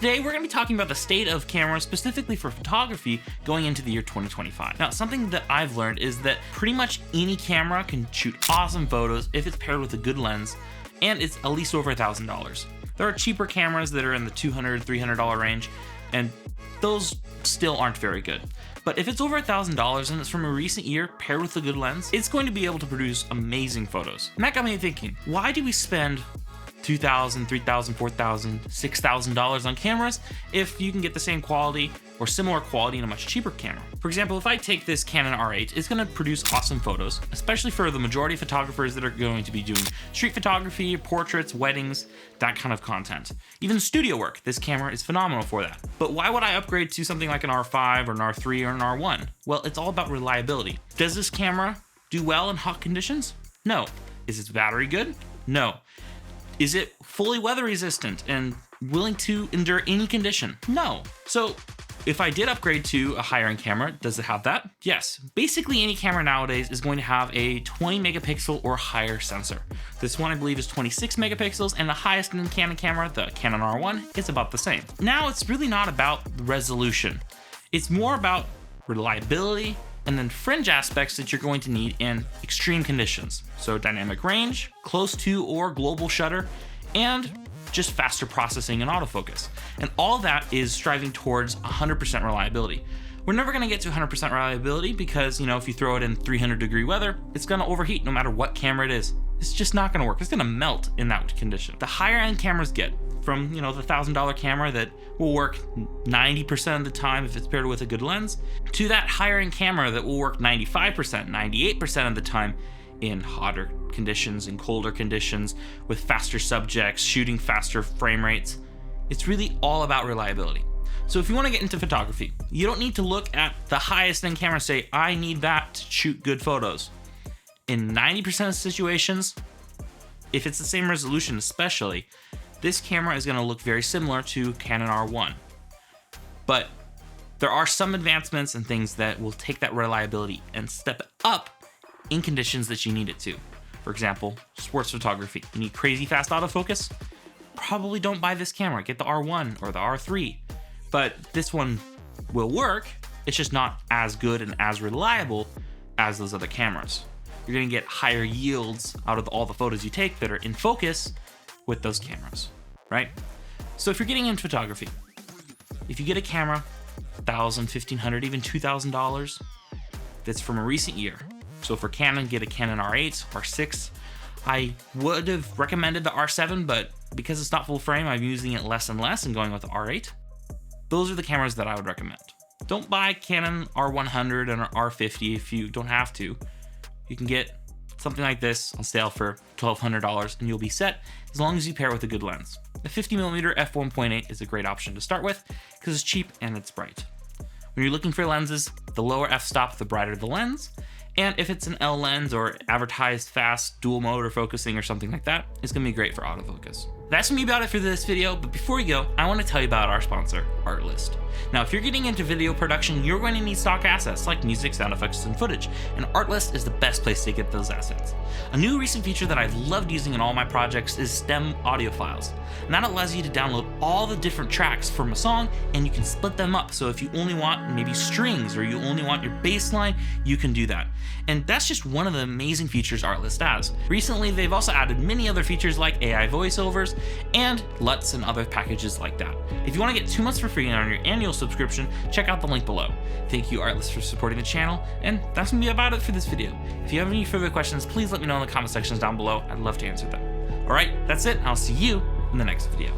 Today, we're going to be talking about the state of cameras specifically for photography going into the year 2025. Now, something that I've learned is that pretty much any camera can shoot awesome photos if it's paired with a good lens, and it's at least over $1,000. There are cheaper cameras that are in the $200, $300 range, and those still aren't very good. But if it's over $1,000 and it's from a recent year paired with a good lens, it's going to be able to produce amazing photos. And that got me thinking, why do we spend $2,000, $3,000, $4,000, $6,000 on cameras if you can get the same quality or similar quality in a much cheaper camera? For example, if I take this Canon R8, it's going to produce awesome photos, especially for the majority of photographers that are going to be doing street photography, portraits, weddings, that kind of content. Even studio work, this camera is phenomenal for that. But why would I upgrade to something like an R5 or an R3 or an R1? Well, it's all about reliability. Does this camera do well in hot conditions? No. Is its battery good? No. Is it fully weather resistant and willing to endure any condition? No. So if I did upgrade to a higher end camera, does it have that? Yes. Basically any camera nowadays is going to have a 20 megapixel or higher sensor. This one I believe is 26 megapixels, and the highest end Canon camera, the Canon R1, is about the same. Now it's really not about the resolution. It's more about reliability and then fringe aspects that you're going to need in extreme conditions. So dynamic range, close to or global shutter, and just faster processing and autofocus. And all that is striving towards 100% reliability. We're never gonna get to 100% reliability because, if you throw it in 300-degree weather, it's gonna overheat no matter what camera it is. It's just not gonna work. It's gonna melt in that condition. The higher end cameras get from, the $1,000 camera that will work 90% of the time if it's paired with a good lens, to that higher end camera that will work 95%, 98% of the time in hotter conditions and colder conditions with faster subjects, shooting faster frame rates. It's really all about reliability. So if you want to get into photography, you don't need to look at the highest end camera and say, I need that to shoot good photos. In 90% of situations, if it's the same resolution especially, this camera is going to look very similar to Canon R1. But there are some advancements and things that will take that reliability and step it up in conditions that you need it to. For example, sports photography. You need crazy fast autofocus? Probably don't buy this camera. Get the R1 or the R3. But this one will work. It's just not as good and as reliable as those other cameras. You're going to get higher yields out of all the photos you take that are in focus with those cameras, right? So if you're getting into photography, if you get a camera, $1,000, $1,500, even $2,000, that's from a recent year. So for Canon, get a Canon R8, R6. I would have recommended the R7, but because it's not full frame, I'm using it less and less and going with the R8. Those are the cameras that I would recommend. Don't buy Canon R100 and R50 if you don't have to. You can get something like this on sale for $1,200 and you'll be set as long as you pair it with a good lens. The 50mm f1.8 is a great option to start with because it's cheap and it's bright. When you're looking for lenses, the lower f-stop, the brighter the lens. And if it's an L lens or advertised fast dual mode or focusing or something like that, it's gonna be great for autofocus. That's gonna be about it for this video, but before we go, I wanna tell you about our sponsor, Artlist. Now, if you're getting into video production, you're going to need stock assets like music, sound effects, and footage, and Artlist is the best place to get those assets. A new recent feature that I've loved using in all my projects is STEM audio files. And that allows you to download all the different tracks from a song, and you can split them up. So if you only want maybe strings or you only want your bass line, you can do that. And that's just one of the amazing features Artlist has. Recently, they've also added many other features like AI voiceovers and LUTs and other packages like that. If you want to get 2 months for free on your annual subscription, check out the link below. Thank you, Artlist, for supporting the channel, and that's gonna be about it for this video. If you have any further questions, please let me know in the comment sections down below. I'd love to answer them. All right, that's it. I'll see you in the next video.